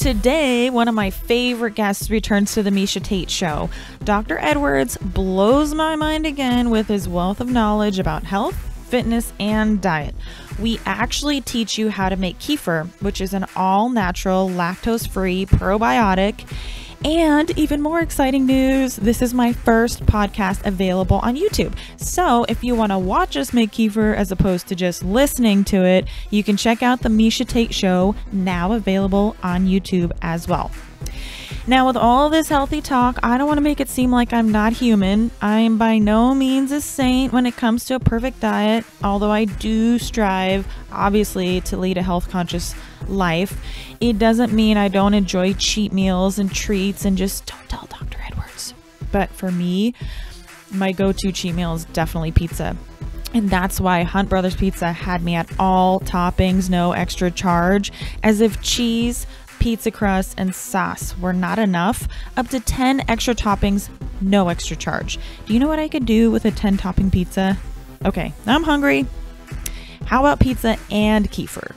Today, one of my favorite guests returns to the Miesha Tate show. Dr. Edwards blows my mind again with his wealth of knowledge about health, fitness, and diet. We actually teach you how to make kefir, which is an all-natural, lactose-free probiotic. And even more exciting news, this is my first podcast available on YouTube. So if you want to watch us make kefir as opposed to just listening to it, you can check out the Miesha Tate show, now available on YouTube as well. Now, with all this healthy talk, I don't want to make it seem like I'm not human. I am by no means a saint when it comes to a perfect diet, although I do strive, obviously, to lead a health-conscious life. It doesn't mean I don't enjoy cheat meals and treats and just don't tell Dr. Edwards. But for me, my go-to cheat meal is definitely pizza. And that's why Hunt Brothers Pizza had me at all toppings, no extra charge, as if cheese, pizza crust, and sauce were not enough. Up to 10 extra toppings, no extra charge. Do you know what I could do with a 10 topping pizza? Okay, I'm hungry. How about pizza and kefir?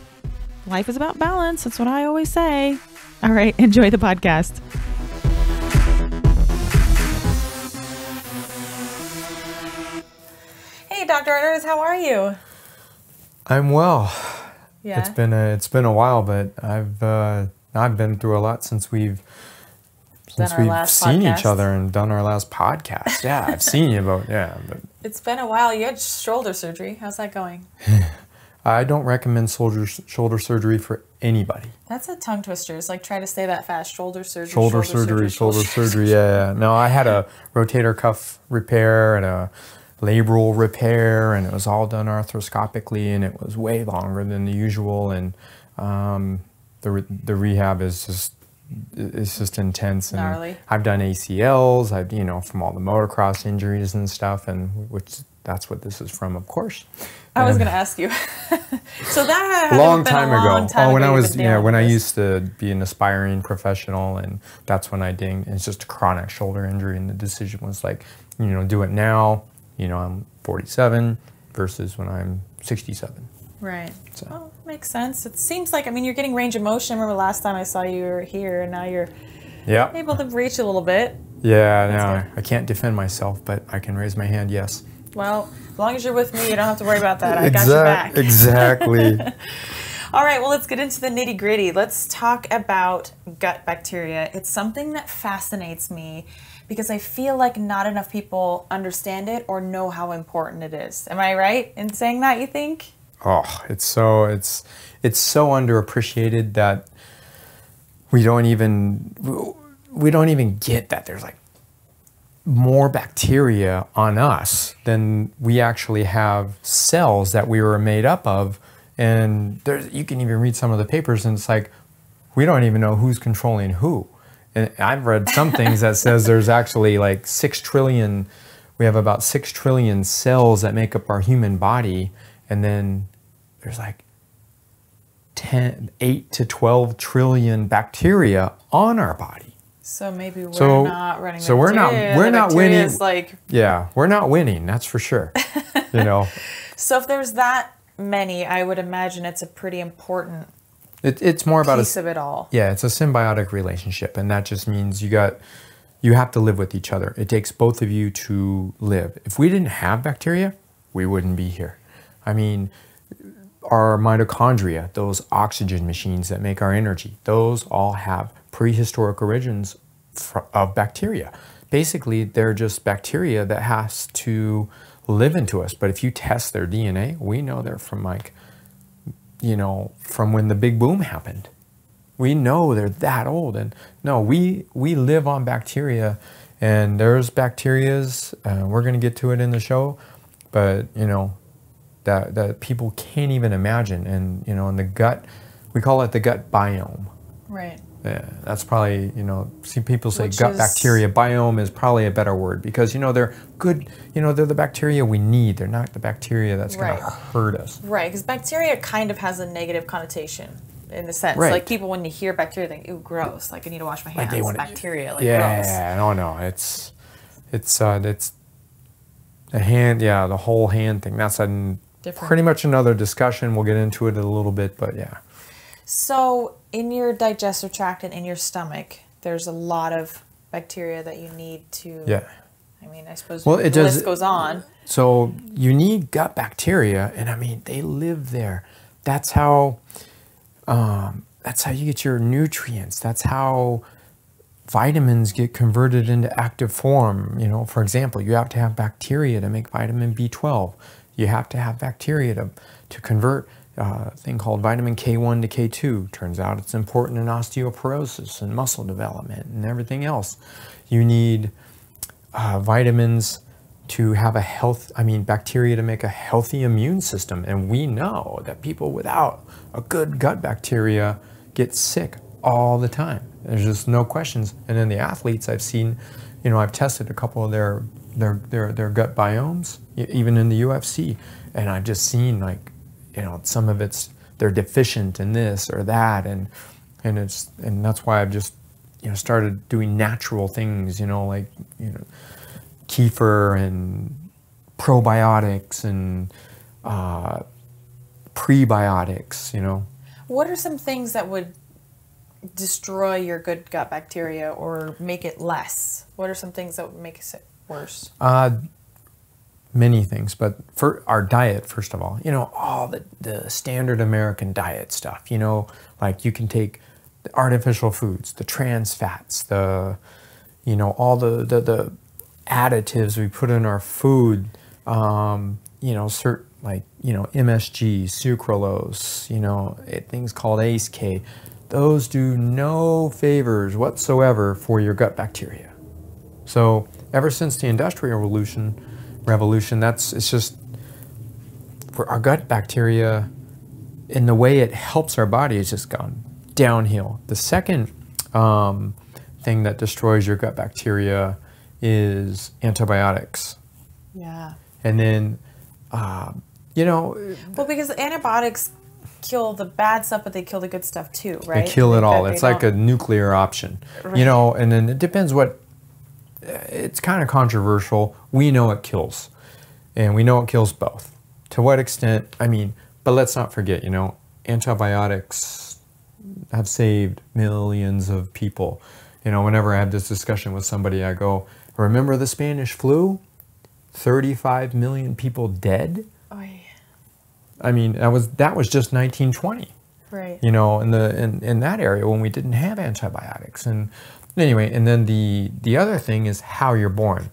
Life is about balance. That's what I always say. All right, enjoy the podcast. Hey, Dr. Edwards, how are you? I'm well. Yeah. It's been a while, but I've been through a lot since we've seen each other and done our last podcast. Yeah, I've seen you, but It's been a while. You had shoulder surgery. How's that going? I don't recommend shoulder surgery for anybody. That's a tongue twister. It's like try to say that fast. Shoulder surgery. Shoulder surgery. Yeah. No, I had a rotator cuff repair and a labral repair, and it was all done arthroscopically, and it was way longer than the usual. And the rehab is just intense. And gnarly. I've done ACLs. From all the motocross injuries and stuff, and that's what this is from, of course. I was going to ask you. So that had long been time a long ago. time When ago I used to be an aspiring professional, and that's when I dinged. It's just a chronic shoulder injury, and the decision was like, do it now. I'm 47 versus when I'm 67. Right. So. Well, makes sense. It seems like, you're getting range of motion. I remember last time I saw you were here, and now you're able to reach a little bit. Yeah, no, I can't defend myself, but I can raise my hand, yes. Well, as long as you're with me, you don't have to worry about that. I got your back. Exactly. All right, well, let's get into the nitty gritty. Let's talk about gut bacteria. It's something that fascinates me because I feel like not enough people understand it or know how important it is. Am I right in saying that, you think? Oh, it's so underappreciated that we don't even get that there's like more bacteria on us than we actually have cells that we were made up of. And you can even read some of the papers, and it's like we don't even know who's controlling who. And I've read some things that says there's actually like 6 trillion. We have about 6 trillion cells that make up our human body, and then there's like 8 to 12 trillion bacteria on our body. So maybe we're not running. So we're not winning. Yeah, we're not winning. That's for sure. So if there's that many, I would imagine it's a pretty important. It's more about piece of it all. Yeah, it's a symbiotic relationship, and that just means you have to live with each other. It takes both of you to live. If we didn't have bacteria, we wouldn't be here. Our mitochondria, those oxygen machines that make our energy, those all have prehistoric origins of bacteria. Basically, they're just bacteria that has to live into us. But if you test their DNA, we know they're from from when the big boom happened. We know they're that old. And no, we live on bacteria, and there's bacterias, we're going to get to it in the show, but that people can't even imagine. And in the gut, we call it the gut biome. Right. Yeah, that's probably, see people say gut bacteria. Biome is probably a better word because, they're good, they're the bacteria we need. They're not the bacteria that's going to hurt us. Right, because bacteria kind of has a negative connotation in a sense. Right. Like people, when you hear bacteria, think, ooh, gross. Like I need to wash my hands. Bacteria, gross. Yeah, no, it's the hand, the whole hand thing. That's pretty much another discussion. We'll get into it a little bit, but yeah. So in your digestive tract and in your stomach, there's a lot of bacteria that you need to. Yeah. I mean, I suppose Well, the it does. list goes on. So you need gut bacteria, and I mean, they live there. That's how you get your nutrients. That's how vitamins get converted into active form. You know, for example, you have to have bacteria to make vitamin B12. You have to have bacteria to convert a thing called vitamin K1 to K2. Turns out it's important in osteoporosis and muscle development and everything else. You need vitamins to have bacteria to make a healthy immune system. And we know that people without a good gut bacteria get sick all the time. There's just no questions. And then the athletes I've seen, you know, I've tested a couple of their gut biomes, even in the UFC. And I've just seen, like, you know, some of they're deficient in this or that. And that's why I've just, you know, started doing natural things, you know, like, you know, kefir and probiotics and prebiotics, you know. What are some things that would destroy your good gut bacteria or make it less? What are some things that would make it worse? Many things, but for our diet, first of all, you know, all the standard American diet stuff, you know, like you can take the artificial foods, the trans fats, you know, all the additives we put in our food, you know, like, you know, MSG, sucralose, you know, things called ACE-K. Those do no favors whatsoever for your gut bacteria. So ever since the Industrial Revolution, it's just for our gut bacteria, in the way it helps our body, has just gone downhill. The second thing that destroys your gut bacteria is antibiotics. Yeah. And then, you know... Well, because antibiotics kill the bad stuff, but they kill the good stuff too, right? They kill it all. It's like a nuclear option. Right. You know, and then it depends what... It's kind of controversial. We know it kills. And we know it kills both. To what extent? I mean, but let's not forget, you know, antibiotics have saved millions of people. You know, whenever I have this discussion with somebody, I go, remember the Spanish flu? 35 million people dead? Oh, yeah. I mean, that was just 1920. Right. You know, in that area when we didn't have antibiotics. And anyway, and then the other thing is how you're born.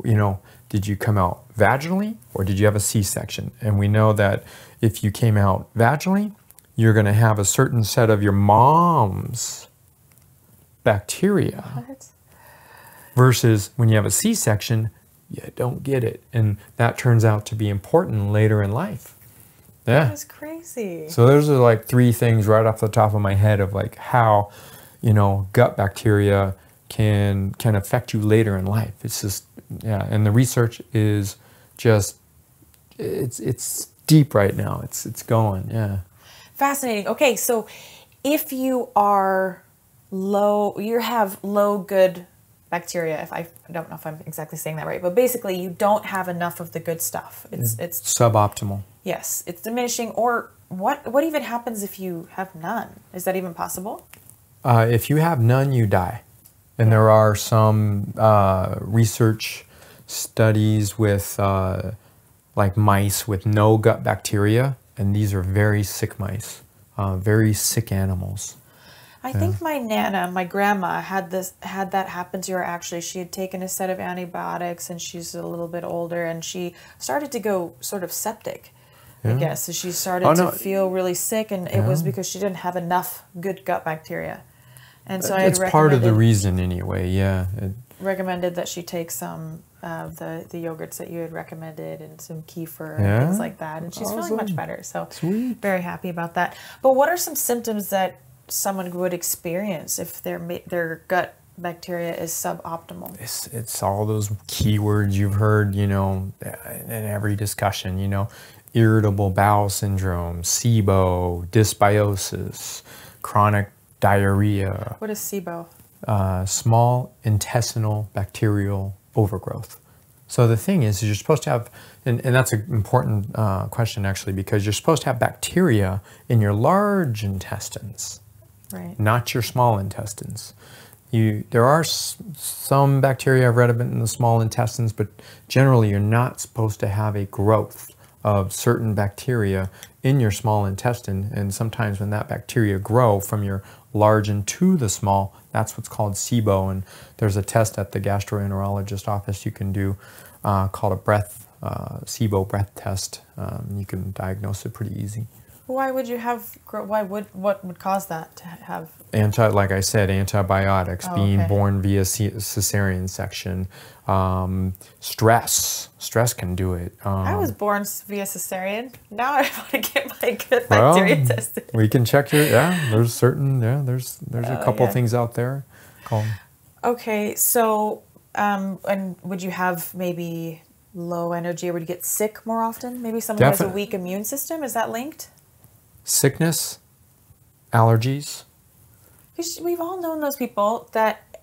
You know, did you come out vaginally or did you have a C-section? And we know that if you came out vaginally, you're going to have a certain set of your mom's bacteria. What? Versus when you have a C-section, you don't get it. And that turns out to be important later in life. Yeah. That is crazy. So those are like three things right off the top of my head of like how, you know, gut bacteria can affect you later in life. It's just, yeah. And the research is just, it's deep right now. It's going, yeah. Fascinating. Okay, so if you are you have low good bacteria, I don't know if I'm exactly saying that right, but basically you don't have enough of the good stuff. It's suboptimal. Yes, it's diminishing. Or what even happens if you have none? Is that even possible? If you have none, you die. And there are some research studies with like mice with no gut bacteria, and these are very sick mice, very sick animals. I think my Nana, my grandma, had that happen to her. Actually, she had taken a set of antibiotics, and she's a little bit older, and she started to go sort of septic. I guess so. She started to feel really sick, and it was because she didn't have enough good gut bacteria. And so it's part of the reason anyway. Yeah. Recommended that she take some of the yogurts that you had recommended and some kefir and things like that, and she's feeling much better. So very happy about that. But what are some symptoms that someone would experience if their gut bacteria is suboptimal? It's all those keywords you've heard, you know, in every discussion, you know, irritable bowel syndrome, SIBO, dysbiosis, chronic diarrhea. What is SIBO? Small intestinal bacterial overgrowth. So the thing is you're supposed to have, and that's an important question actually, because you're supposed to have bacteria in your large intestines, Right. not your small intestines. There are some bacteria I've read about in the small intestines, but generally you're not supposed to have a growth of certain bacteria in your small intestine. And sometimes when that bacteria grow from your large into the small, that's what's called SIBO. And there's a test at the gastroenterologist office you can do called a SIBO breath test. You can diagnose it pretty easy. Why would you have? What would cause that to have? Like I said, antibiotics, being okay. born via cesarean section, stress can do it. I was born via cesarean. Now I want to get my good bacteria tested. We can check your there's a couple things out there called. Okay, so and would you have maybe low energy, or would you get sick more often? Maybe someone who has a weak immune system, is that linked? Sickness, allergies. Because we've all known those people that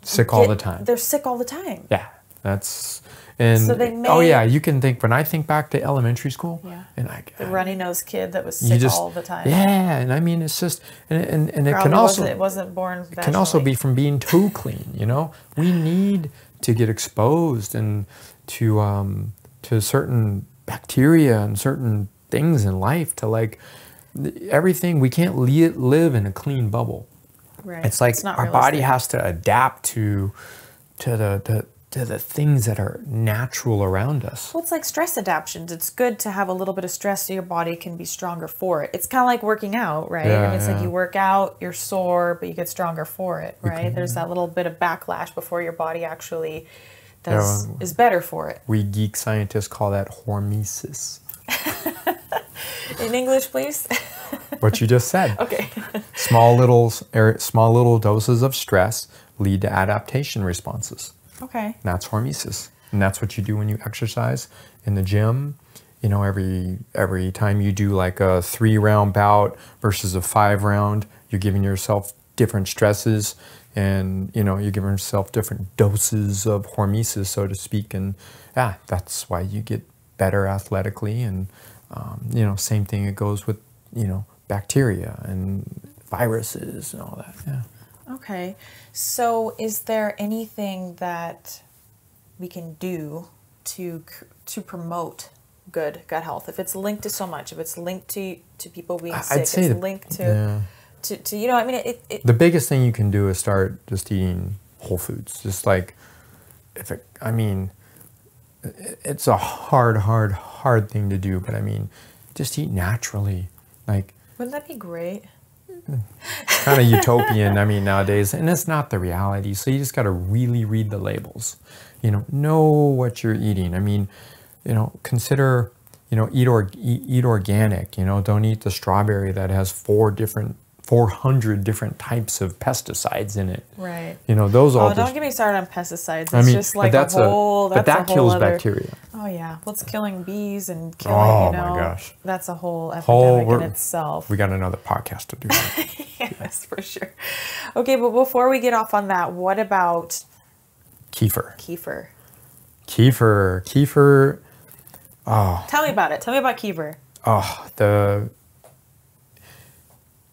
sick all the time. They're sick all the time. Yeah, that's and so they may, you can think when I think back to elementary school, and the runny nosed kid that was sick all the time. Yeah, and I mean it's just and it can also it wasn't born. It can also be from being too clean. We need to get exposed and to certain bacteria and certain things in life to everything. We can't live in a clean bubble. Right. It's like our body has to adapt to the things that are natural around us. Well, it's like stress adaptations. It's good to have a little bit of stress so your body can be stronger for it. It's kind of like working out, right? Yeah, I mean, it's like you work out, you're sore, but you get stronger for it, right? There's that little bit of backlash before your body actually is better for it. We geek scientists call that hormesis. In English, please. What you just said. Okay. Small little doses of stress lead to adaptation responses. Okay. And that's hormesis. And that's what you do when you exercise in the gym. Every time you do like a 3-round bout versus a 5-round, you're giving yourself different stresses, and you're giving yourself different doses of hormesis, so to speak. And that's why you get better athletically. And same thing, it goes with bacteria and viruses and all that. Yeah. Okay. So is there anything that we can do to promote good gut health? If it's linked to so much, if it's linked to people being sick, it's linked to the biggest thing you can do is start just eating whole foods. Just like it's a hard thing to do, but just eat naturally. Wouldn't that be great? Kind of utopian, nowadays, and it's not the reality. So you just got to really read the labels, know what you're eating. Consider, eat organic, don't eat the strawberry that has 400 different types of pesticides in it. Right. Those all. Don't get me started on pesticides. It's just like but that kills bacteria. Oh yeah, well, it's killing bees and killing. My gosh, that's a whole epidemic in itself. We got another podcast to do. Yes, for sure. Okay, but before we get off on that, what about kefir? Kefir. Oh. Tell me about it. Tell me about kefir.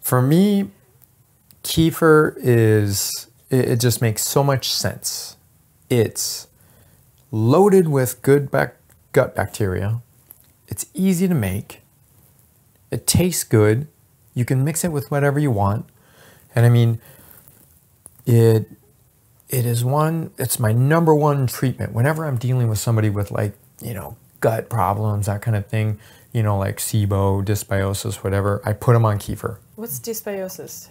For me, kefir it just makes so much sense. It's loaded with good gut bacteria. It's easy to make. It tastes good. You can mix it with whatever you want. And it's my number one treatment. Whenever I'm dealing with somebody with gut problems, that kind of thing, like SIBO, dysbiosis, whatever, I put them on kefir. What's dysbiosis?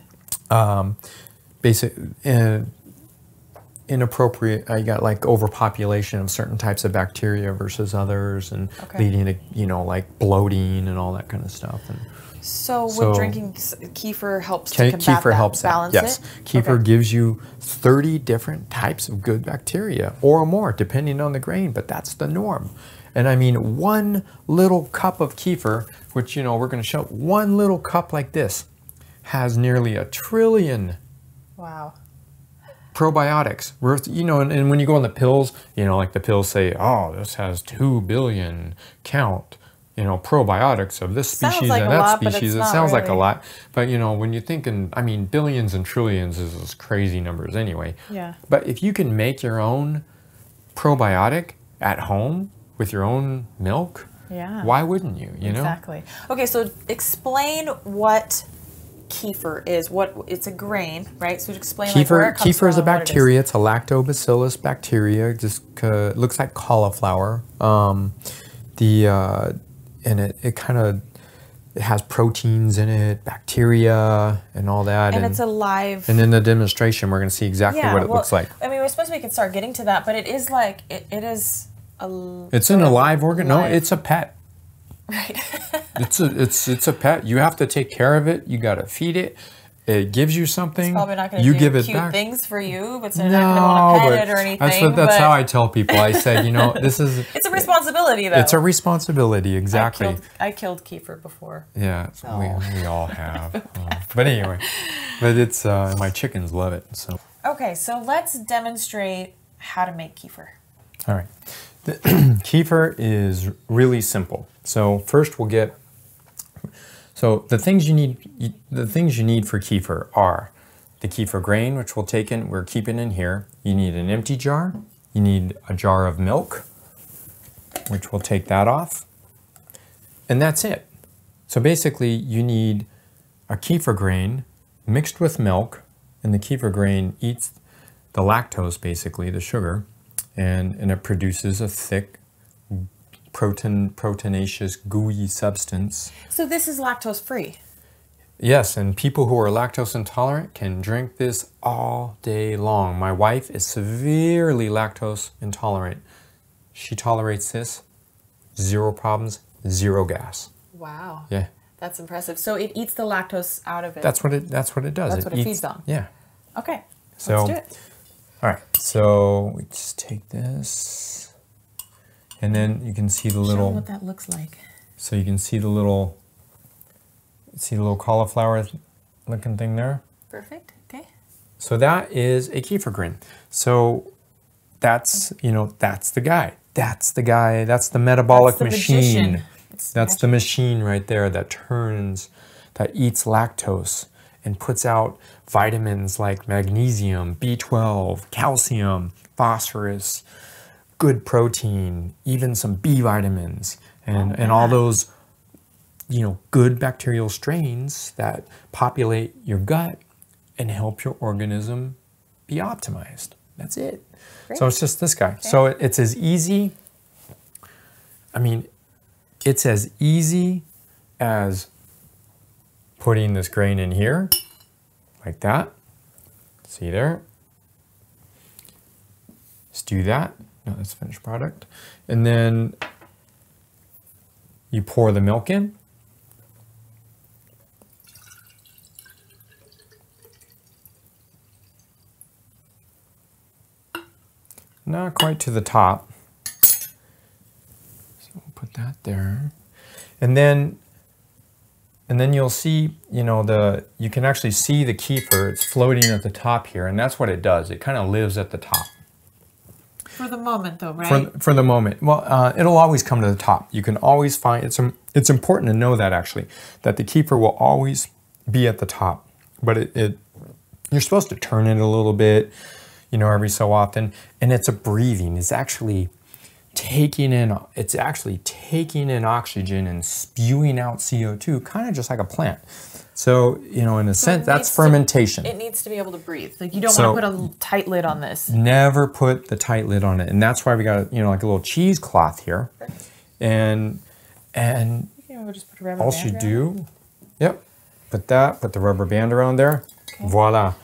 Inappropriate. I got overpopulation of certain types of bacteria versus others, and leading to bloating and all that kind of stuff. And so drinking kefir helps to combat kefir helps balance yes. it? Kefir gives you 30 different types of good bacteria or more, depending on the grain, but that's the norm. And one little cup of kefir, which we're going to show, one little cup like this has nearly 1 trillion probiotics. You know, and when you go on the pills, you know, like the pills say, oh, this has 2 billion count, you know, probiotics of this species and that species. It sounds like a lot, but you know, when you're thinking, I mean, billions and trillions is crazy numbers anyway. Yeah. But if you can make your own probiotic at home with your own milk, yeah, why wouldn't you? You know? Exactly. Okay, so explain what kefir is. It's a grain, right? So explain like where it comes from. Kefir is a bacteria. It's a lactobacillus bacteria. Just looks like cauliflower. And it kind of, it has proteins in it, bacteria and all that. And it's alive. And in the demonstration, we're going to see exactly what it looks like. I mean, we're supposed to we can start getting to that, but it is like, it is it's an alive organ. No, it's a pet. Right. it's a pet. You have to take care of it. You got to feed it. It gives you something. It's probably not going to do give it cute back. Things for you, but they're not going to want to pet it or anything. That's how I tell people. I said, you know, this is... It's a responsibility, though. It's a responsibility, exactly. I killed kefir before. Yeah, we all have. But anyway, but it's my chickens love it. So. Okay, so let's demonstrate how to make kefir. All right. Kefir is really simple. So first we'll get... So the things you need for kefir are the kefir grain, which we're keeping in here. You need an empty jar. You need a jar of milk, which we'll take that off. And that's it. So basically you need a kefir grain mixed with milk, and the kefir grain eats the lactose, basically the sugar, and it produces a thick, proteinaceous, gooey substance. So this is lactose free? Yes, and people who are lactose intolerant can drink this all day long. My wife is severely lactose intolerant. She tolerates this, 0 problems, 0 gas. Wow. Yeah. That's impressive. So it eats the lactose out of it. That's what it does. That's what it feeds on. Yeah. Okay. So, let's do it. All right. So we just take this. And then you can see the little... Show what that looks like. So you can see the little cauliflower looking thing there? Perfect, okay. So that is a kefir grain. So that's, you know, that's the guy. That's the guy, that's the metabolic machine. That's the machine right there that eats lactose and puts out vitamins like magnesium, B12, calcium, phosphorus, good protein, even some B vitamins, and all those, you know, good bacterial strains that populate your gut and help your organism be optimized. That's it. Great. So it's just this guy. Okay. So it's as easy, I mean, it's as easy as putting this grain in here, like that. See there? Just do that. No, that's finished product. And then you pour the milk in. Not quite to the top. So we'll put that there. And then you'll see, you know, you can actually see the kefir. It's floating at the top here, and that's what it does. It kind of lives at the top. For the moment, though, right? For the moment. Well, it'll always come to the top. You can always find, it's important to know that, actually, that the kefir will always be at the top. But you're supposed to turn it a little bit, you know, every so often. And it's a breathing. It's actually taking in oxygen and spewing out CO2, kind of just like a plant. So, you know, in a sense, that's fermentation. It needs to be able to breathe. Like, you don't want to put a tight lid on this. Never put the tight lid on it. And that's why we got, you know, like a little cheesecloth here. And we'll just put a rubber all band you around. do, yep, put the rubber band around there. Okay. Voila.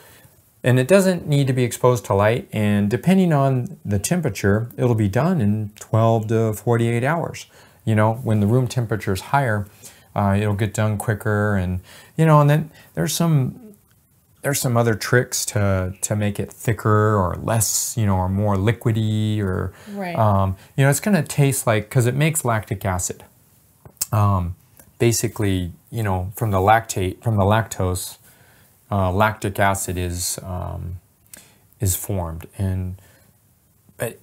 And it doesn't need to be exposed to light. And depending on the temperature, it'll be done in 12 to 48 hours. You know, when the room temperature is higher, it'll get done quicker, and you know, and then there's some other tricks to make it thicker or less, you know, or more liquidy, or right. You know, it's going to taste like, because it makes lactic acid. Basically, you know, from the lactose, lactic acid is is formed. But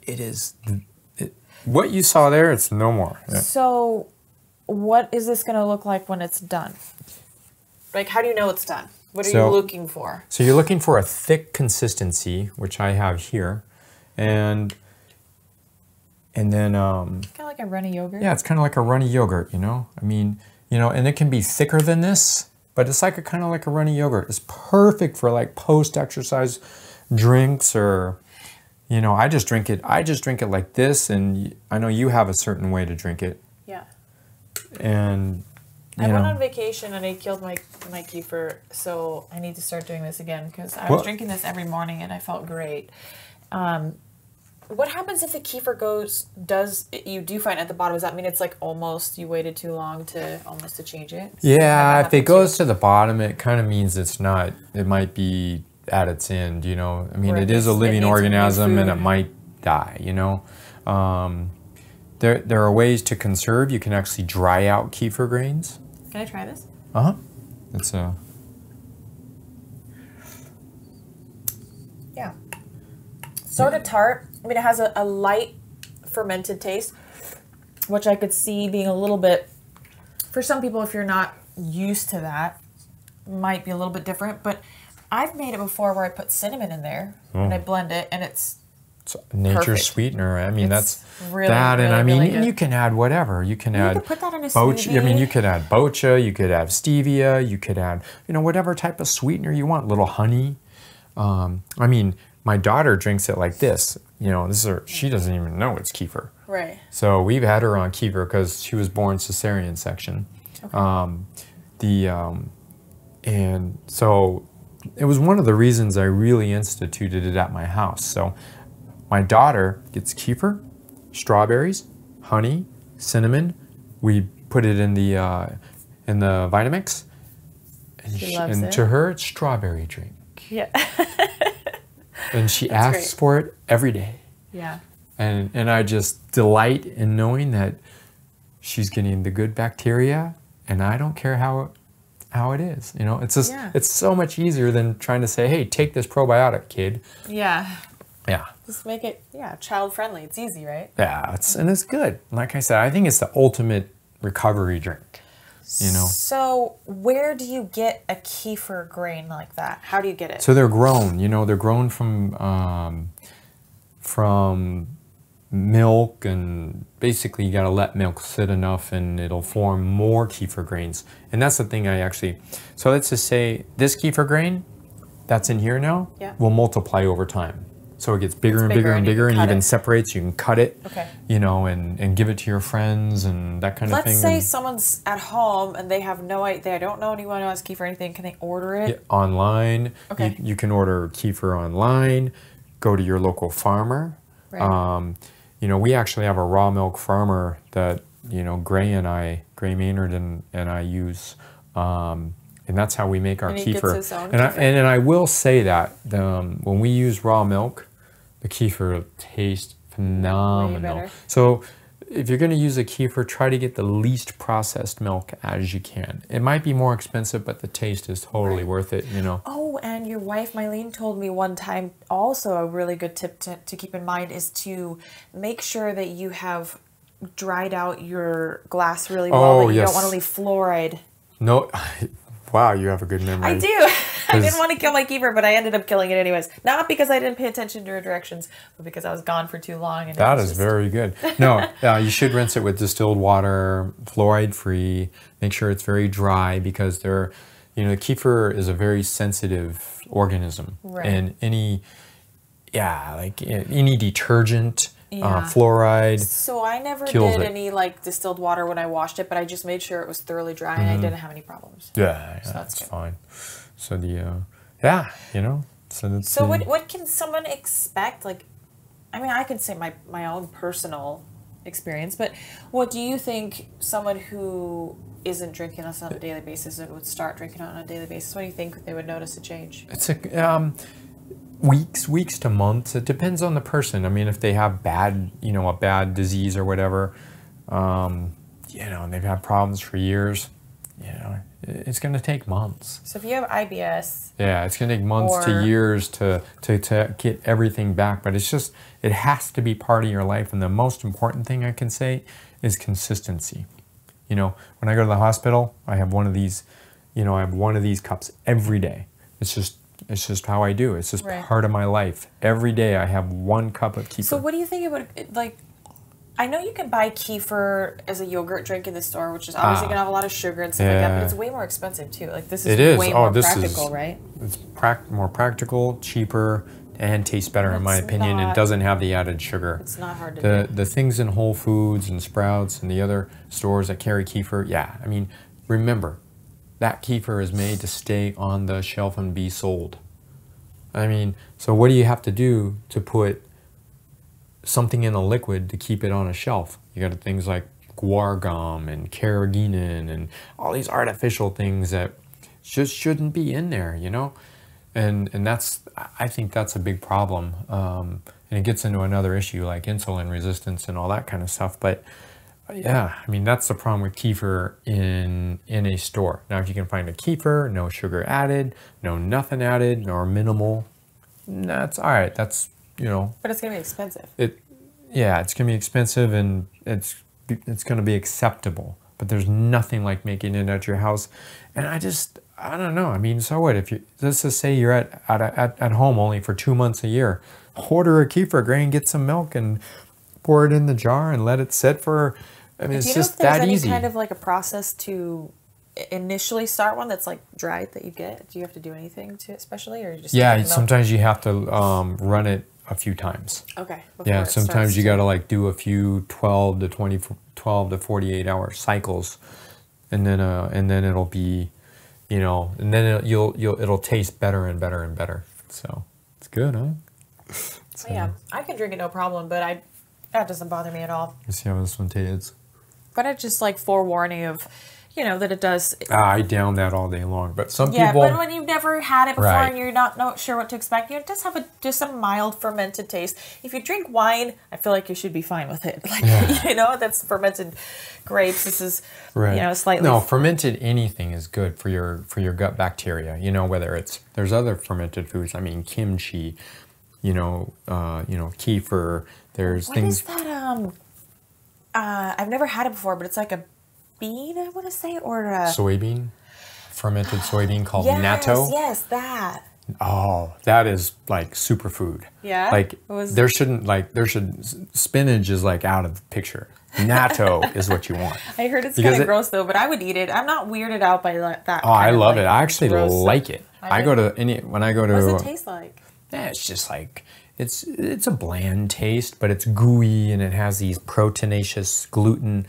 what you saw there, it's no more. Yeah. So what is this going to look like when it's done? Like, how do you know it's done? What are you looking for? So you're looking for a thick consistency, which I have here. And then... kind of like a runny yogurt? Yeah, it's kind of like a runny yogurt, you know? I mean, you know, and it can be thicker than this, but it's like kind of like a runny yogurt. It's perfect for like post-exercise drinks, or, you know, I just drink it like this, and I know you have a certain way to drink it. Yeah. And I went on vacation and I killed my kefir, so I need to start doing this again, because I was drinking this every morning and I felt great. What happens if the kefir you do find at the bottom? Does that mean it's like almost, you waited too long to change it? Yeah, if it goes to the bottom, it kind of means it's not, it might be at its end, you know. I mean, it is a living organism and it might die, you know. There are ways to conserve. You can actually dry out kefir grains. Can I try this? Uh-huh. It's a... Yeah. Sort of tart. I mean, it has a light fermented taste, which I could see being a little bit, for some people, if you're not used to that, might be a little bit different. But I've made it before where I put cinnamon in there and I blend it, and it's nature's perfect. sweeter. I mean, that's really, that, and really, I mean, really you can add whatever. You can add put that in a bocha. smoothie. I mean, you could add bocha. You could add stevia. You could add, you know, whatever type of sweetener you want. Little honey. I mean, my daughter drinks it like this. You know, she doesn't even know it's kefir. Right. So we've had her on kefir because she was born cesarean section. Okay. And so it was one of the reasons I really instituted it at my house. So my daughter gets kefir, strawberries, honey, cinnamon. We put it in the Vitamix, and to her it's strawberry drink. Yeah. And she asks for it every day. Yeah. And I just delight in knowing that she's getting the good bacteria, and I don't care how it is. You know, it's just it's so much easier than trying to say, hey, take this probiotic, kid. Yeah. Yeah. Just make it child friendly. It's easy, right? Yeah, and it's good. Like I said, I think it's the ultimate recovery drink. You know. So where do you get a kefir grain like that? How do you get it? So they're grown. You know, they're grown from milk, and basically you got to let milk sit enough and it'll form more kefir grains. And that's the thing so let's just say this kefir grain that's in here now will multiply over time. So it gets bigger and bigger and bigger, and even separates. You can cut it, you know, and give it to your friends and that kind of thing. Let's say someone's at home and they have no idea, they don't know anyone who has kefir or anything. Can they order it? Yeah, online. Okay. You can order kefir online. Go to your local farmer. Right. You know, we actually have a raw milk farmer that, you know, Gray Maynard and I use. And that's how we make our kefir. Gets his own and kefir. And I will say that when we use raw milk, the kefir tastes phenomenal. So if you're going to use a kefir, try to get the least processed milk as you can. It might be more expensive, but the taste is totally worth it, you know. Oh, and your wife, Mylene, told me one time also a really good tip to keep in mind is to make sure that you have dried out your glass really well. That you don't want to leave fluoride. No. Wow, you have a good memory. I do. I didn't want to kill my kefir, but I ended up killing it anyways. Not because I didn't pay attention to her directions, but because I was gone for too long. And that is very good. No, you should rinse it with distilled water, fluoride-free. Make sure it's very dry, because the kefir is a very sensitive organism. Right. And any detergent, fluoride. So I never did any like distilled water when I washed it, but I just made sure it was thoroughly dry and I didn't have any problems. Yeah, so that's fine. So So what can someone expect? Like, I mean, I could say my own personal experience, but what do you think someone who isn't drinking this on a daily basis and would start drinking it on a daily basis, what do you think they would notice a change? It's weeks to months. It depends on the person. I mean, if they have a bad disease or whatever, and they've had problems for years, you know, it's going to take months. So if you have IBS, yeah, it's going to take months to years to get everything back. But it's just, it has to be part of your life. And the most important thing I can say is consistency. You know, when I go to the hospital, I have one of these, you know, I have one of these cups every day. It's just how I do. It's just part of my life. Every day I have one cup of kefir. So what do you think about, like, I know you can buy kefir as a yogurt drink in the store, which is obviously going to have a lot of sugar and stuff like that, but it's way more expensive too. Like, this is way more practical, right? It's more practical, cheaper, and tastes better in my opinion. It doesn't have the added sugar. It's not hard to do. The things in Whole Foods and Sprouts and the other stores that carry kefir, yeah, I mean, remember, that kefir is made to stay on the shelf and be sold. I mean, so what do you have to do to put something in a liquid to keep it on a shelf? You got things like guar gum and carrageenan and all these artificial things that just shouldn't be in there, you know? And that's, I think that's a big problem. And it gets into another issue like insulin resistance and all that kind of stuff. But yeah, I mean, that's the problem with kefir in a store. Now, if you can find a kefir, no sugar added, no nothing added, nor minimal, that's all right. That's, you know. But it's going to be expensive. Yeah, it's going to be expensive and it's going to be acceptable. But there's nothing like making it at your house. And I don't know. I mean, so what? If you, let's just say you're at home only for 2 months a year, order a kefir grain, get some milk and pour it in the jar and let it sit for, I mean, it's just that easy. Do you know if there's any kind of like a process to initially start one that's like dried that you get? Do you have to do anything to it especially, or you just sometimes you have to run it a few times. Okay. Yeah, sometimes you got to like do a few 12 to 48 hour cycles, and then it'll be, you know, and then it'll taste better and better and better. So it's good, huh? So, yeah, I can drink it no problem, but that doesn't bother me at all. Let's see how this one tastes. But it's just like forewarning of, you know, that it does. I down that all day long, but some people. Yeah, but when you've never had it before and you're not sure what to expect, it does have just a mild fermented taste. If you drink wine, I feel like you should be fine with it. Like, you know, that's fermented grapes. This is, you know, slightly. No, fermented anything is good for your gut bacteria. You know, whether there's other fermented foods. I mean, kimchi, you know, kefir. There's things. What is that? I've never had it before, but it's like a bean, I want to say, or a soybean, fermented soybean called natto. Yes, that. Oh, that is like superfood. Yeah. Like spinach is like out of the picture. Natto is what you want. I heard it's kind of gross though, but I would eat it. I'm not weirded out by that. Oh, I love it. I actually like it. When I go to. What does it taste like? Yeah, it's just like. It's a bland taste, but it's gooey and it has these proteinaceous gluten,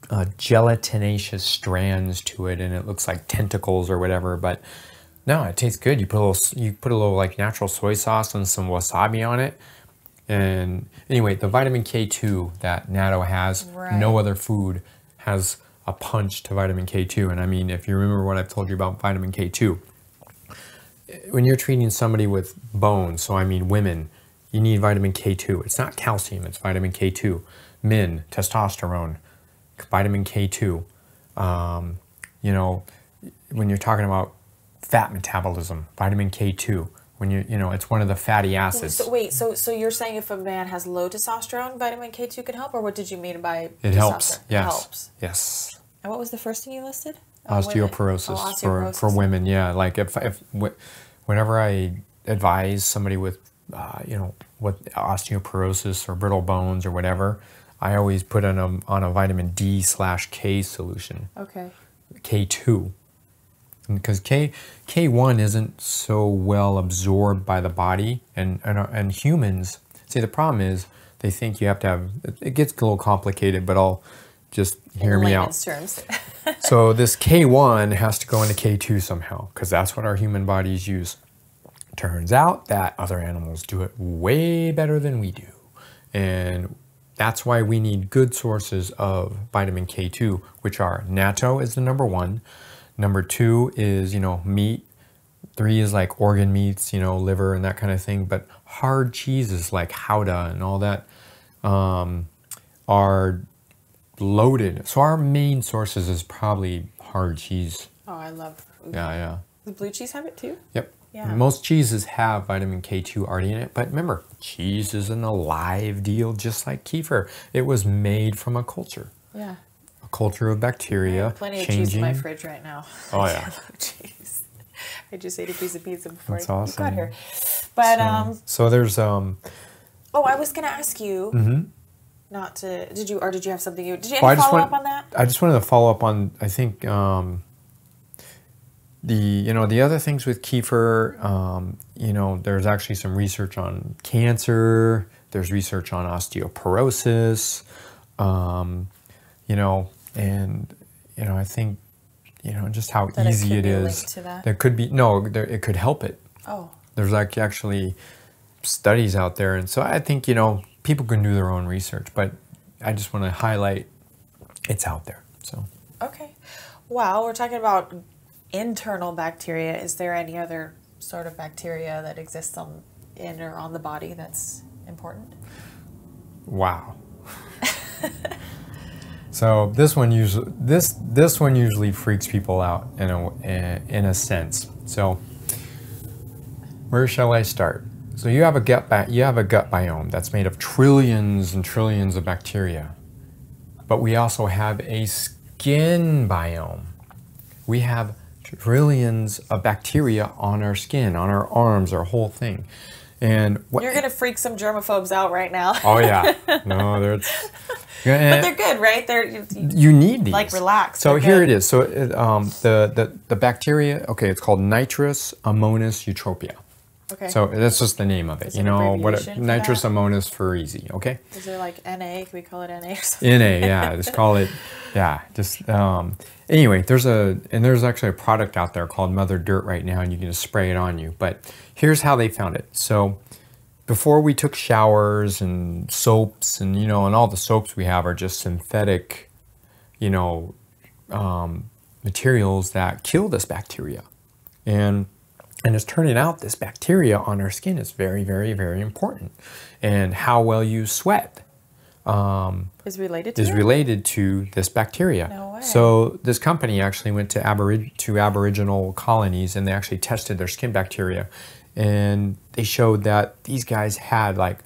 gelatinaceous strands to it, and it looks like tentacles or whatever. But no, it tastes good. You put a little like natural soy sauce and some wasabi on it. And anyway, the vitamin K2 that natto has, no other food has a punch to vitamin K2. And I mean, if you remember what I've told you about vitamin K2. When you're treating somebody with bones, so I mean women, you need vitamin K2. It's not calcium, it's vitamin K2. Men, testosterone, vitamin K2. You know, when you're talking about fat metabolism, vitamin K2. When you know, it's one of the fatty acids. So you're saying if a man has low testosterone, vitamin K2 can help, or what did you mean by it helps? Yes. It helps. Yes. And what was the first thing you listed? Osteoporosis, for women, yeah. Like whenever I advise somebody with, you know, with osteoporosis or brittle bones or whatever, I always put on a vitamin D/K solution. Okay. K2, because K1 isn't so well absorbed by the body, and humans. See, the problem is they think you have to have. It gets a little complicated, but I'll. Just hear me out. Terms. So this K1 has to go into K2 somehow, because that's what our human bodies use. Turns out that other animals do it way better than we do. And that's why we need good sources of vitamin K2, which are natto is the number 1. Number 2 is, you know, meat. 3 is like organ meats, you know, liver and that kind of thing. But hard cheeses like Gouda and all that are loaded. So our main sources is probably hard cheese. Oh, I love. Yeah. Does blue cheese have it too? Yep. Yeah. Most cheeses have vitamin K2 already in it, but remember, cheese is an alive deal, just like kefir. It was made from a culture. Yeah. A culture of bacteria. I have plenty of cheese in my fridge right now. Oh yeah. I love cheese. I just ate a piece of pizza before That's awesome. you got here. But so there's Oh, I was gonna ask you. Mm-hmm. Not to. Did you have something you? Did you follow up on that? I just wanted to follow up on. I think the other things with kefir. There's actually some research on cancer. There's research on osteoporosis. I think just how that easy it is. To that? There could be it could help it. Oh. There's actually studies out there, and so I think people can do their own research, but I just want to highlight it's out there. So okay, well, we're talking about internal bacteria. Is there any other sort of bacteria that exists in or on the body that's important? Wow. So this one usually freaks people out in a sense. So where shall I start? So you have a gut biome that's made of trillions and trillions of bacteria, but we also have a skin biome. We have trillions of bacteria on our skin, on our arms, our whole thing. And you're gonna freak some germaphobes out right now. Oh yeah, no, but they're good, right? You need these. Like relax. So here it is. So the bacteria. Okay, it's called nitrous amonis eutropia. Okay. So that's just the name of it. Is it Nitrous amonis for easy. Okay. Is there like NA? Can we call it NA or something? NA, yeah. Just call it. Yeah. Just anyway. There's actually a product out there called Mother Dirt right now, and you can just spray it on you. But here's how they found it. So before we took showers and soaps and and all the soaps we have are just synthetic, materials that kill this bacteria, and it's turning out this bacteria on our skin is very, very, very important. And how well you sweat is related to this bacteria. No way. So this company actually went to Aboriginal colonies, and they actually tested their skin bacteria, and they showed that these guys had like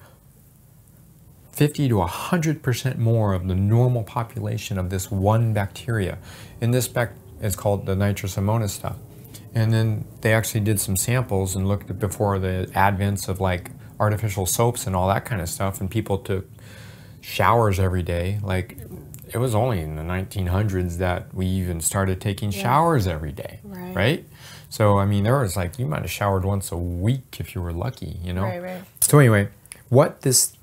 50 to 100% more of the normal population of this one bacteria. And this is called the nitrous amonis stuff. And then they actually did some samples and looked at before the advents of like artificial soaps and all that kind of stuff, and people took showers every day. Like it was only in the 1900s that we even started taking showers every day, right? So I mean, there was like you might have showered once a week if you were lucky, Right. So anyway, what this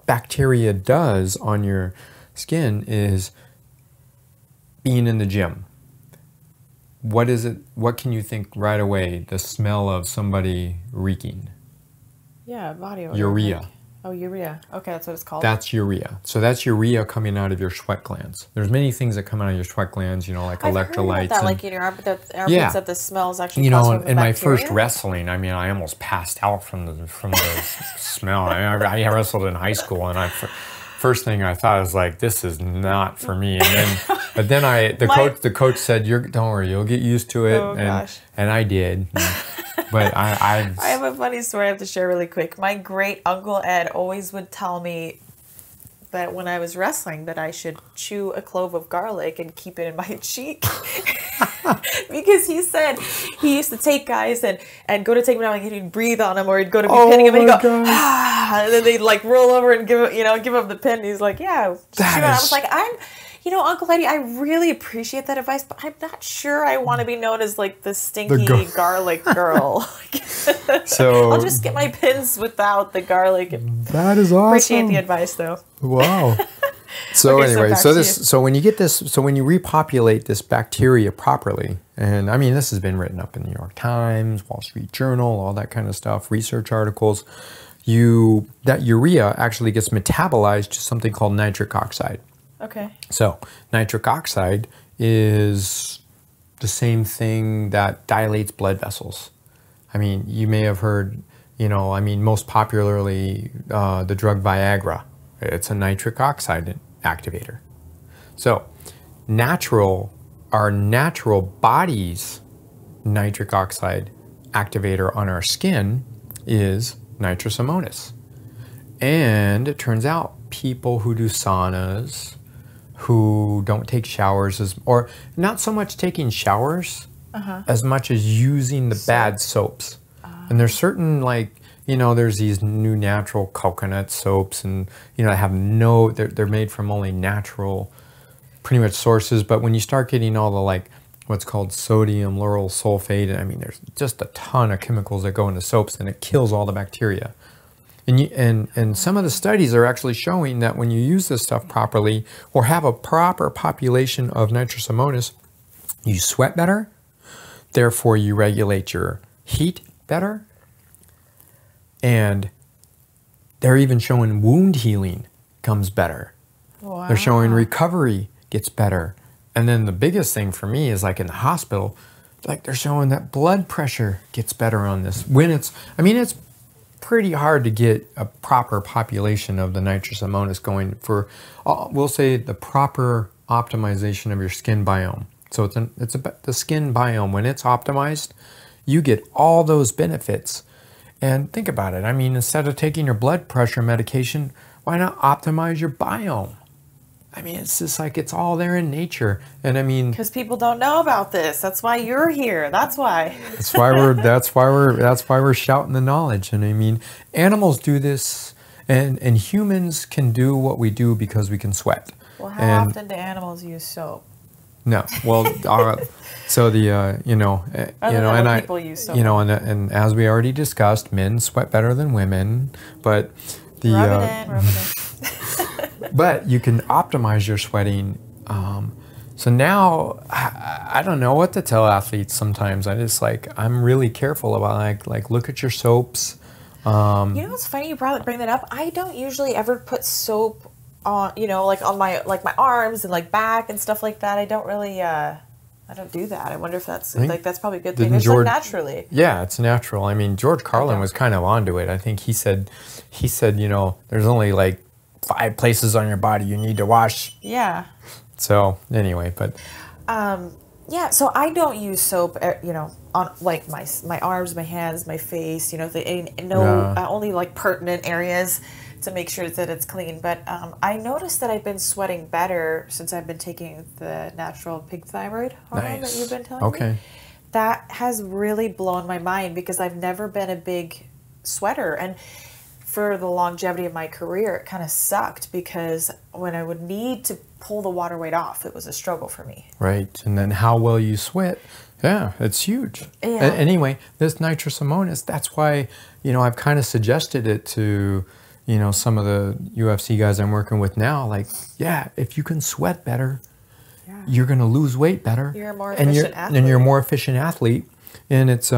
bacteria does on your skin is being in the gym. What is it? What can you think right away? The smell of somebody reeking. Yeah, body odor. Urea. Oh, urea. Okay, that's what it's called. That's urea. So that's urea coming out of your sweat glands. There's many things that come out of your sweat glands, like I've electrolytes. Heard about that, like in your armpits, that the smells actually. In my first wrestling, I mean, I almost passed out from the smell. I wrestled in high school, and first thing I thought was like, this is not for me. But then the coach said, don't worry, you'll get used to it. And I did. But I have a funny story I have to share really quick. My great uncle Ed always would tell me that when I was wrestling that I should chew a clove of garlic and keep it in my cheek. Because he said he used to take guys and go to take them out and he'd breathe on them, or he'd go to be pinning them and he'd go, and then they'd like roll over and give him the pin. And he's like, yeah. I was like, Uncle Eddie, I really appreciate that advice, but I'm not sure I want to be known as like the stinky garlic girl. So I'll just get my pins without the garlic. That is awesome. Appreciate the advice though. Wow. So anyway, so when you repopulate this bacteria properly, and I mean this has been written up in the New York Times, Wall Street Journal, all that kind of stuff, research articles, that urea actually gets metabolized to something called nitric oxide. Okay. So nitric oxide is the same thing that dilates blood vessels. I mean, you may have heard, most popularly the drug Viagra. It's a nitric oxide activator. So natural our natural body's nitric oxide activator on our skin is nitrous ammonium. And it turns out people who do saunas, who don't take showers, or not so much taking showers as much as using the bad soaps. And there's certain, like, you know, there's these new natural coconut soaps, and, you know, they're made from only natural, pretty much sources. But when you start getting all the, like, what's called sodium lauryl sulfate, and I mean, there's just a ton of chemicals that go into soaps, and it kills all the bacteria. And some of the studies are actually showing that when you use this stuff properly, or have a proper population of nitrous ammonium, you sweat better, therefore you regulate your heat better, and they're even showing wound healing comes better. Wow. They're showing recovery gets better. And then the biggest thing for me is, like, in the hospital, like, they're showing that blood pressure gets better on this. When it's pretty hard to get a proper population of the nitrous ammonium going for, we'll say, the proper optimization of your skin biome. So it's about the skin biome. When it's optimized, you get all those benefits. And think about it. I mean, instead of taking your blood pressure medication, why not optimize your biome? I mean, it's just like, it's all there in nature. And I mean, because people don't know about this. That's why you're here. That's why. that's why we're shouting the knowledge. And I mean, animals do this, and humans can do what we do because we can sweat. Well, how often do animals use soap? No, well, so the People use soap. and as we already discussed, men sweat better than women, but Rub it in. but you can optimize your sweating. So now I don't know what to tell athletes sometimes. I'm really careful about, like look at your soaps. You know what's funny? You bring that up. I don't usually ever put soap on, like on my arms and like back and stuff like that. I don't really, I don't do that. I wonder if that's that's probably a good thing. It's like naturally. Yeah, it's natural. I mean, George Carlin was kind of onto it. I think he said, there's only like 5 places on your body you need to wash. Yeah. So anyway, but. Yeah, so I don't use soap, on like my arms, my hands, my face, only like pertinent areas to make sure that it's clean. But I noticed that I've been sweating better since I've been taking the natural pig thyroid hormone that you've been telling me. That has really blown my mind because I've never been a big sweater. And for the longevity of my career, it kind of sucked because when I would need to pull the water weight off, it was a struggle for me. Right. And then how well you sweat, yeah, it's huge. Yeah. Anyway, this nitrous ammonium, that's why, I've kind of suggested it to, some of the UFC guys I'm working with now. Like, yeah, if you can sweat better, you're going to lose weight better. You're a more efficient athlete. And you're a more efficient athlete. And it's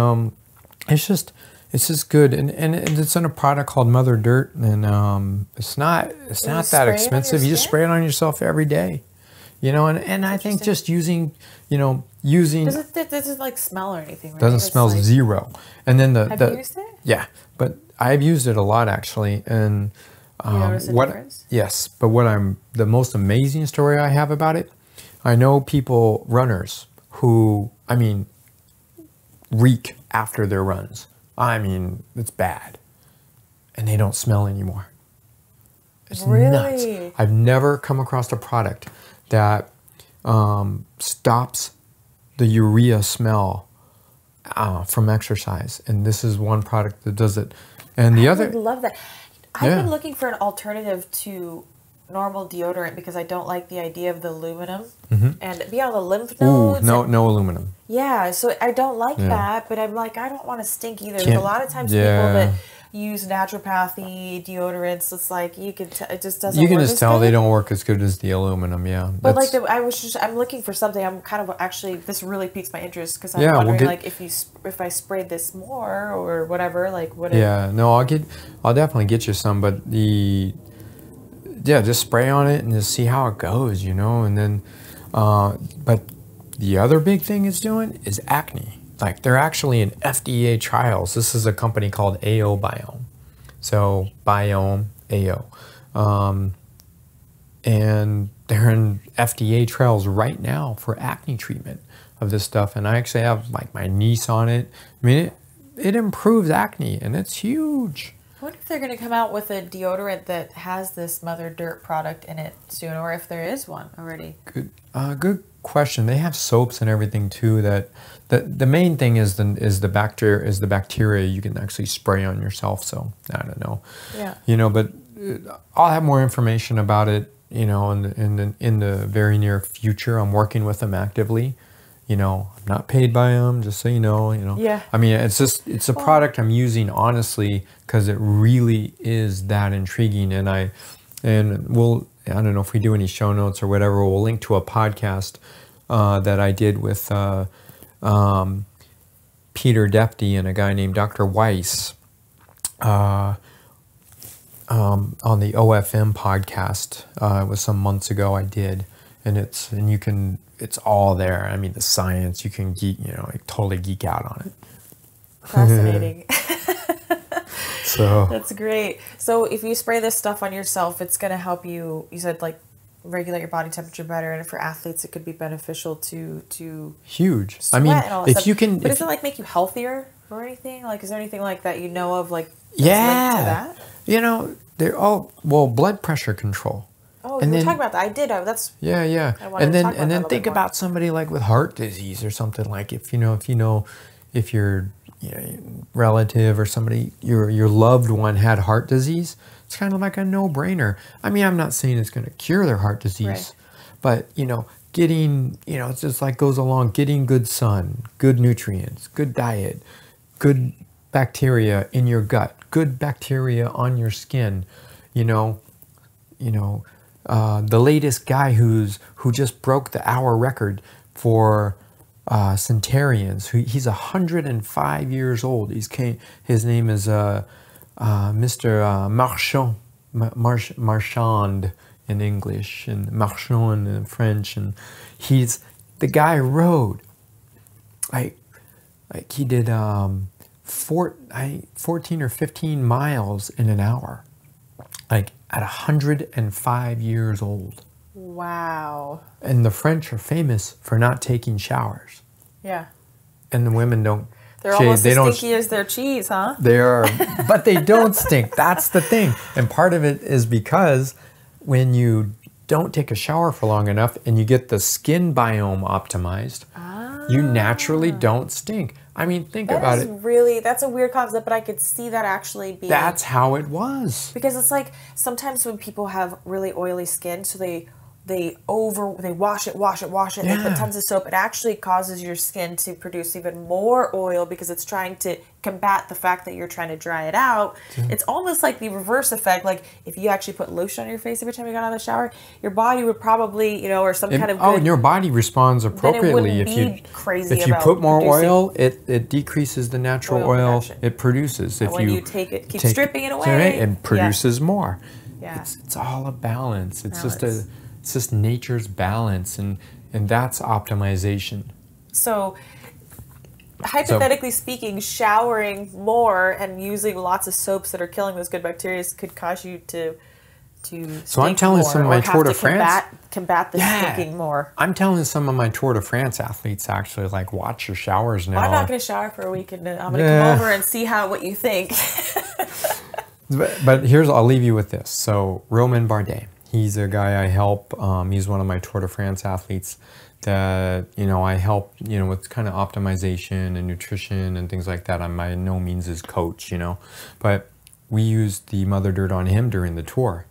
just good, and it's in a product called Mother Dirt, and it's not that expensive. You just spray it on yourself every day, and I think just using. Does it like smell or anything? Right? Doesn't smell zero. And then have you used it? Yeah, but I've used it a lot actually, and you notice a difference? Yes, but the most amazing story I have about it, I know runners who reek after their runs. It's bad. And they don't smell anymore. It's nuts. I've never come across a product that stops the urea smell from exercise. And this is one product that does it. And the other... I would love that. I've been looking for an alternative to normal deodorant because I don't like the idea of the aluminum and be on the lymph nodes. No aluminum. Yeah, so I don't like that, but I'm like, I don't want to stink either. There's a lot of times people that use naturopathy deodorants, it's like it just doesn't. You can just tell they don't work as good as the aluminum. Yeah, but I'm looking for something. I'm kind of actually, this really piques my interest because I'm wondering if I sprayed this more or whatever, like what. Yeah, no, I'll definitely get you some, but just spray on it and just see how it goes, and then, but the other big thing it's doing is acne. Like, they're actually in FDA trials. This is a company called AO Biome. So, Biome, AO. and they're in FDA trials right now for acne treatment of this stuff. And I actually have like my niece on it. I mean, it improves acne, and it's huge. I wonder if they're going to come out with a deodorant that has this Mother Dirt product in it soon, or if there is one already. Good question. They have soaps and everything too. That the main thing is the bacteria you can actually spray on yourself. So I don't know. Yeah. You know, but I'll have more information about it. You know, in the very near future. I'm working with them actively. You know, I'm not paid by them, just so you know. You know. Yeah. I mean, it's a product I'm using honestly because it really is that intriguing, and we'll. I don't know if we do any show notes or whatever. We'll link to a podcast that I did with Peter Defty and a guy named Dr. Weiss on the OFM podcast. It was some months ago I did, and it's all there. I mean, the science, you can totally geek out on it. Fascinating. So that's great. So if you spray this stuff on yourself, it's going to help you said, like, regulate your body temperature better, and for athletes it could be beneficial to huge. Sweat I mean, and all that if stuff. you can, but does it like make you healthier or anything? Like, is there anything like that you know of, like, that's yeah, linked to that? You know, they're all blood pressure control. Oh, and we were then, talking about that. I did. That's yeah. And then think about somebody like with heart disease or something. Like if your relative or somebody, your loved one had heart disease, it's kind of like a no-brainer. I mean, I'm not saying it's going to cure their heart disease, right. but getting, it's just like goes along, getting good sun, good nutrients, good diet, good bacteria in your gut, good bacteria on your skin, the latest guy who just broke the hour record for centurions. He's 105 years old. His name is Mr. Marchand in English and Marchand in French, and the guy rode like he did 14 or 15 miles in an hour, like at 105 years old. wow. And the French are famous for not taking showers. Yeah. And the women don't. They're almost as stinky as their cheese, huh? They are, but they don't stink. That's the thing. And part of it is because when you don't take a shower for long enough and you get the skin biome optimized, you naturally don't stink. I mean, think about it. That's a weird concept, but I could see that actually being. That's how it was. Because it's like sometimes when people have really oily skin, so they wash it, Yeah. they put tons of soap, it actually causes your skin to produce even more oil because it's trying to combat the fact that you're trying to dry it out. Yeah. It's almost like the reverse effect. Like if you actually put lotion on your face every time you got out of the shower, your body would probably, or some kind of good, and your body responds appropriately. If you put more oil, it decreases the natural oil it produces. If you take it, keep stripping it away, it produces more. Yeah. It's all a balance. It's just nature's balance, and that's optimization. So hypothetically speaking, showering more and using lots of soaps that are killing those good bacteria could cause you to so I'm telling some of my Tour de France combat the stinking more. I'm telling some of my Tour de France athletes actually, like, watch your showers now. I'm not going to shower for a week, and I'm going to come over and see what you think. But I'll leave you with this. So Romain Bardet, he's a guy I help. He's one of my Tour de France athletes that, I help, with kind of optimization and nutrition and things like that. I'm by no means his coach, but we used the Mother Dirt on him during the tour.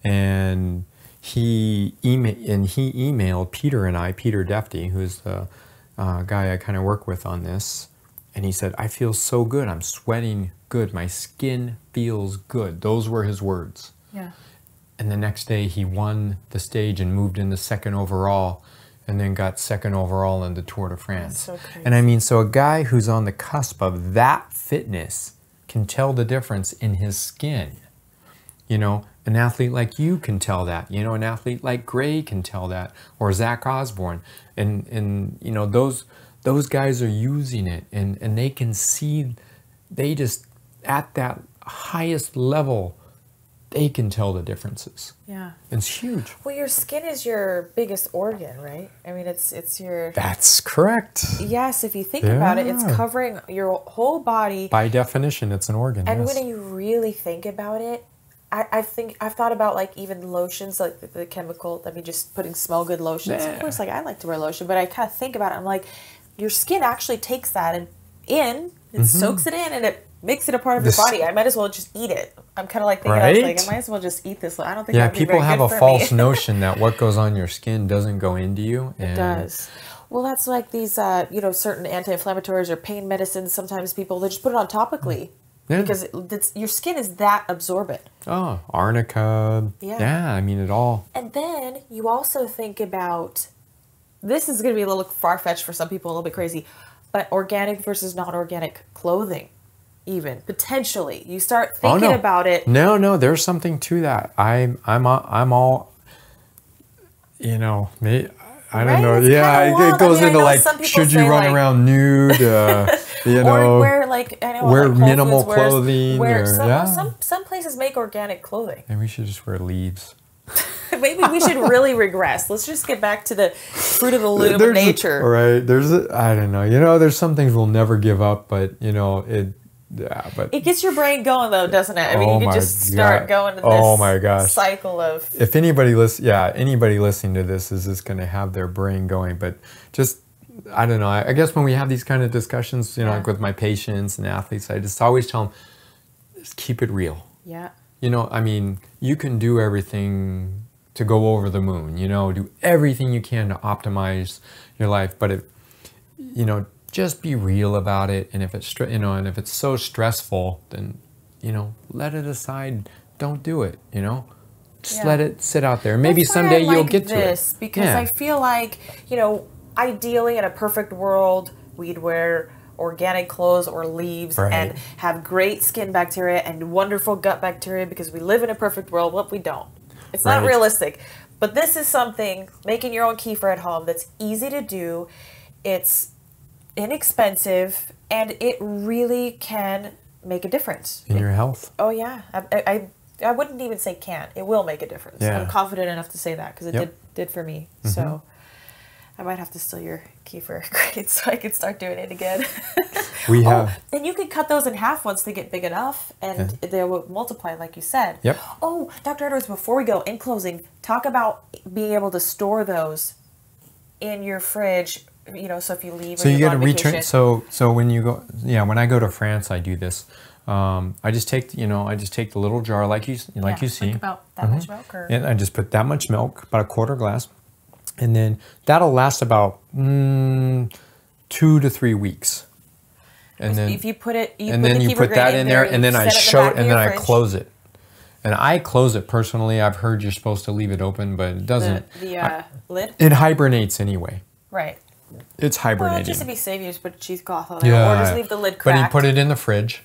And he emailed Peter and I, Peter Defty, who's the guy I kind of work with on this. And he said, I feel so good. I'm sweating good. My skin feels good. Those were his words. Yeah. And the next day he won the stage and moved in the second overall, and then got second overall in the Tour de France. That's so crazy. And I mean, so a guy who's on the cusp of that fitness can tell the difference in his skin. An athlete like you can tell that. An athlete like Gray can tell that, or Zach Osborne. And those guys are using it, and they can see, they just, at that highest level they can tell the differences. Yeah. It's huge. Well, your skin is your biggest organ, right? I mean, it's your... That's correct. Yes, if you think about it, it's covering your whole body. By definition, it's an organ. And yes. when you really think about it, I've thought about like even lotions, like the chemical, I mean, just putting smell good lotions. Yeah. Of course, like I like to wear lotion, but I kind of think about it. I'm like, your skin actually takes that and it soaks it in and it makes it a part of your body. I might as well just eat it. I'm kind of like thinking, I was like, I might as well just eat this. I don't think that'd be people very have good a for false me. notion that what goes on your skin doesn't go into you. It does. Well, that's like these, certain anti-inflammatories or pain medicines. Sometimes people, they just put it on topically. Yeah. Because your skin is that absorbent. Oh, arnica. Yeah, I mean it all. And then you also think about, this is going to be a little far-fetched for some people, a little bit crazy, but organic versus non-organic clothing, even potentially. You start thinking about it. No, there's something to that. I'm all, I don't know. Yeah, it goes into like, should you run around nude? Or wear like, I know, wear like Whole minimal Foods clothing. some places make organic clothing. Maybe we should just wear leaves. Maybe we should really regress. Let's just get back to the fruit of the loom of nature. Right. I don't know. There's some things we'll never give up, but but it gets your brain going though, doesn't it? I mean, you can just start going to this cycle of... If anybody listening to this is just going to have their brain going, but just, I don't know. I guess when we have these kind of discussions, like with my patients and athletes, I just always tell them, just keep it real. Yeah. I mean, you can do everything to go over the moon, do everything you can to optimize your life, but just be real about it. And if it's and if it's so stressful, then let it aside. Don't do it. Just let it sit out there. Maybe someday you'll get to it. Because I feel like ideally in a perfect world, we'd wear organic clothes or leaves and have great skin bacteria and wonderful gut bacteria because we live in a perfect world. Well, we don't. It's not realistic. But this is something, making your own kefir at home, that's easy to do. It's inexpensive, and it really can make a difference in your health. Oh yeah, I wouldn't even say can. It will make a difference. I'm confident enough to say that because it did for me. So I might have to steal your kefir grates so I can start doing it again. We have, and you can cut those in half once they get big enough, and they will multiply, like you said. Yep. Oh, Dr. Edwards, before we go, in closing, talk about being able to store those in your fridge. So if you leave, so you get a return. So when you go, when I go to France, I do this. I just take the little jar like you see. Like about that much milk, and I just put that much milk, about a quarter glass, and then that'll last about 2 to 3 weeks. And then if you put it, you put that in there, and then I I close it. And I close it personally. I've heard you're supposed to leave it open, but it doesn't. The lid. It hibernates anyway. Right. It's hibernating. Well, just to be safe, you just put a cheesecloth on there, or just leave the lid cracked. But you put it in the fridge.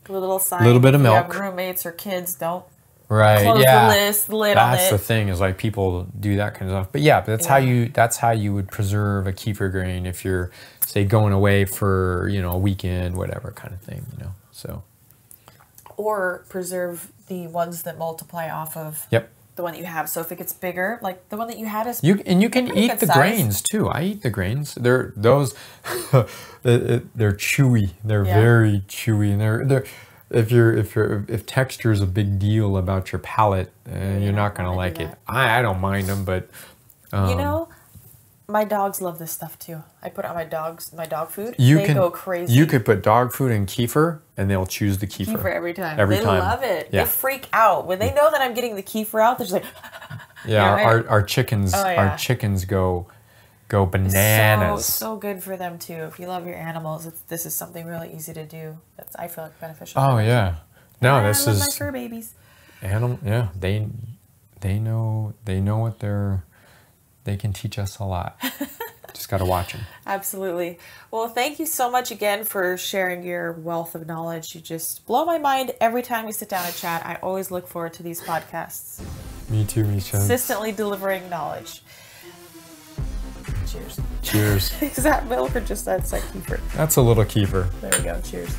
A little sign. A little bit of milk. If you have roommates or kids, don't close the lid on it. That's the thing, is like people do that kind of stuff. But that's how you would preserve a kefir grain if you're, say, going away for a weekend, whatever kind of thing, So. Or preserve the ones that multiply off of. The one that you have. So if it gets bigger, like the one that you had is you can eat the grains too. I eat the grains. They're chewy. They're very chewy, and they're if texture is a big deal about your palate, you're not gonna like it. I don't mind them, but my dogs love this stuff too. I put it on my dog food. They go crazy. You could put dog food in kefir, and they'll choose the kefir. Kefir every time. They love it. Yeah. They freak out when they know that I'm getting the kefir out. They're just like, our chickens go bananas. So good for them too. If you love your animals, this is something really easy to do. That's, I feel like, beneficial. Oh yeah. No, I this love is my fur babies. Animal. Yeah, they know what they can teach us a lot. Just got to watch them. Absolutely. Well, thank you so much again for sharing your wealth of knowledge. You just blow my mind every time we sit down and chat. I always look forward to these podcasts. Me too, Miesha. Consistently delivering knowledge. Cheers. Cheers. Is that milk or just that's like kefir? That's a little kefir. There we go. Cheers.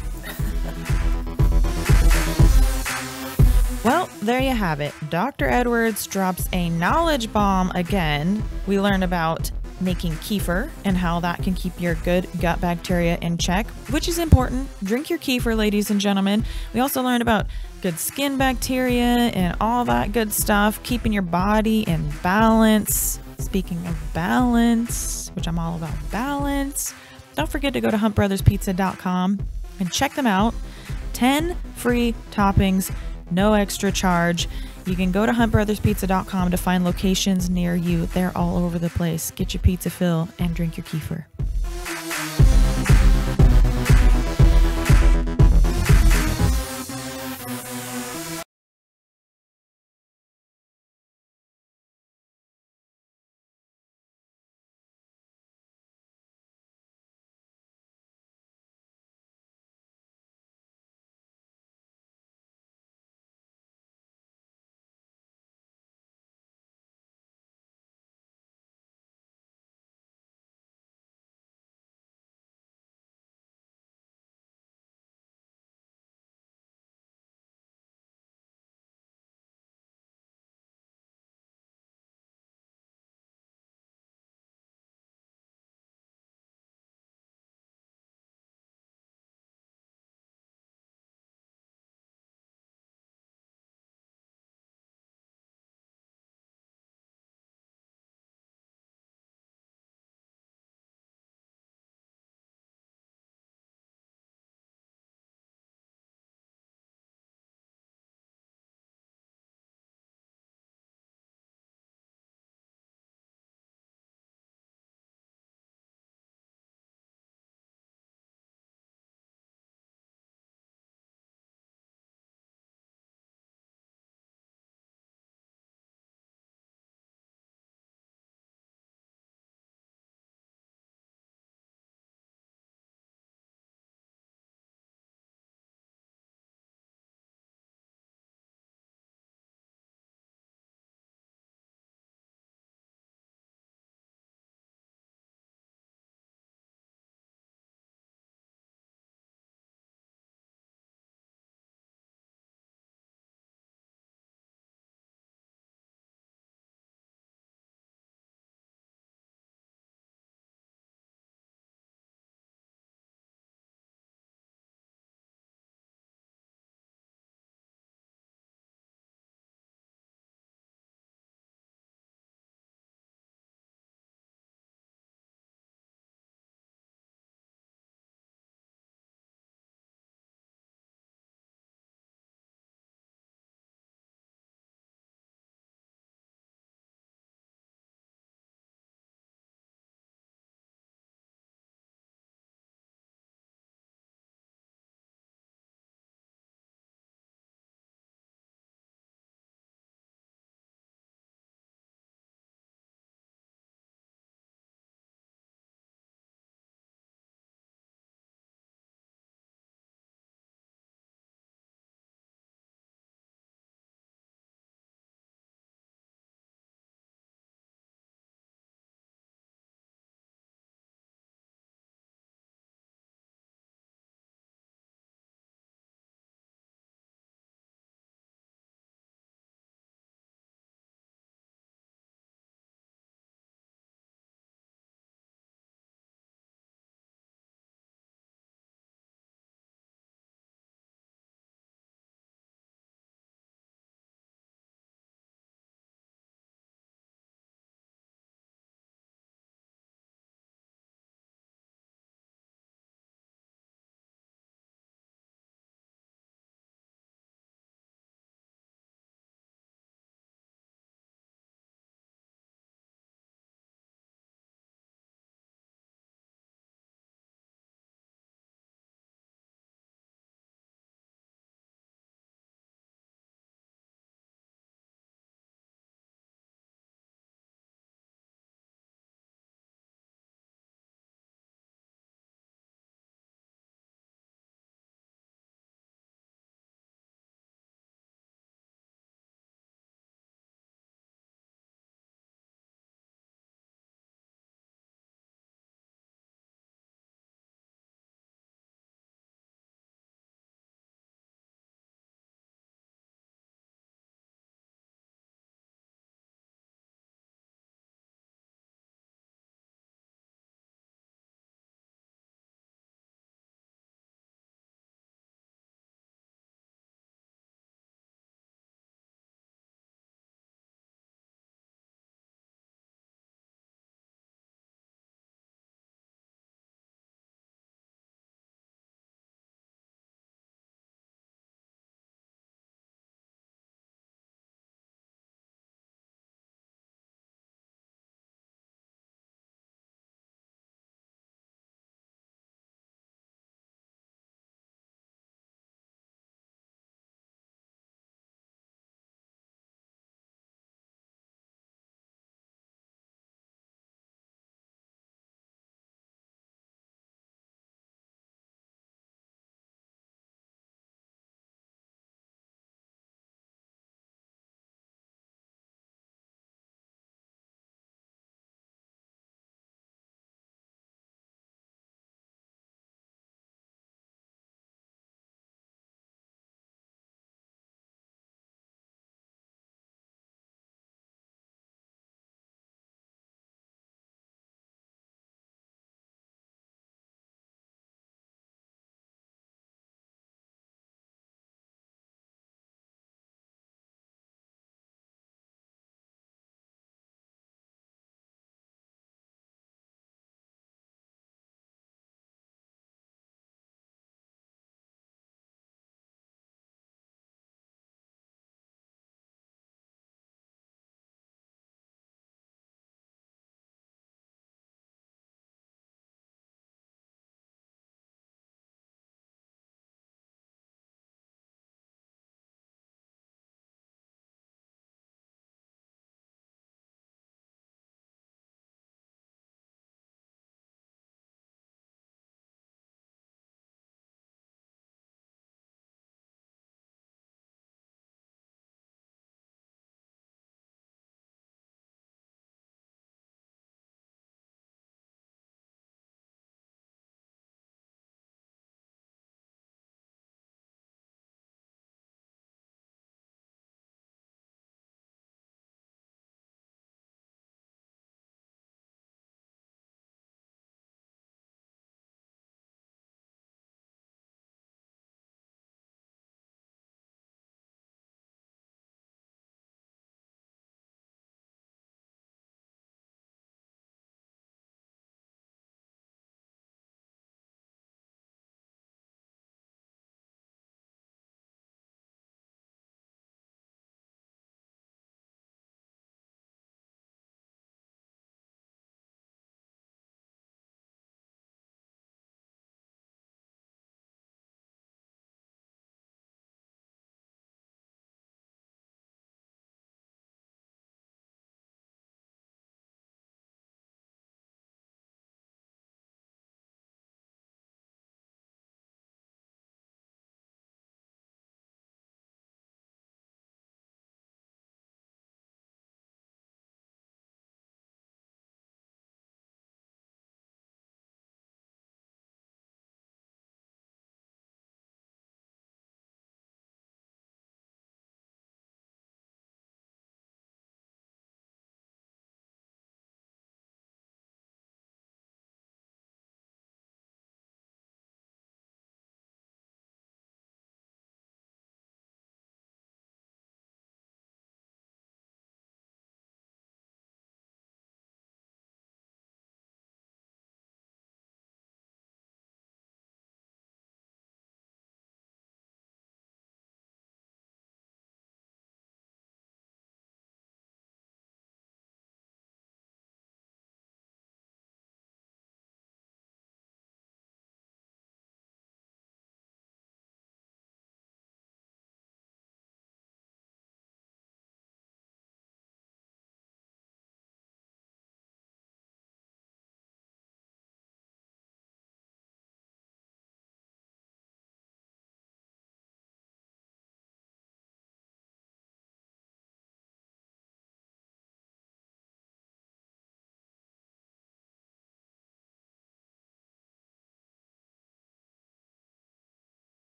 Well, there you have it. Dr. Edwards drops a knowledge bomb again. We learn about making kefir and how that can keep your good gut bacteria in check, which is important. Drink your kefir, ladies and gentlemen. We also learned about good skin bacteria and all that good stuff, keeping your body in balance. Speaking of balance, which I'm all about balance, don't forget to go to huntbrotherspizza.com and check them out. 10 free toppings, no extra charge. You can go to huntbrotherspizza.com to find locations near you. They're all over the place. Get your pizza fill and drink your kefir.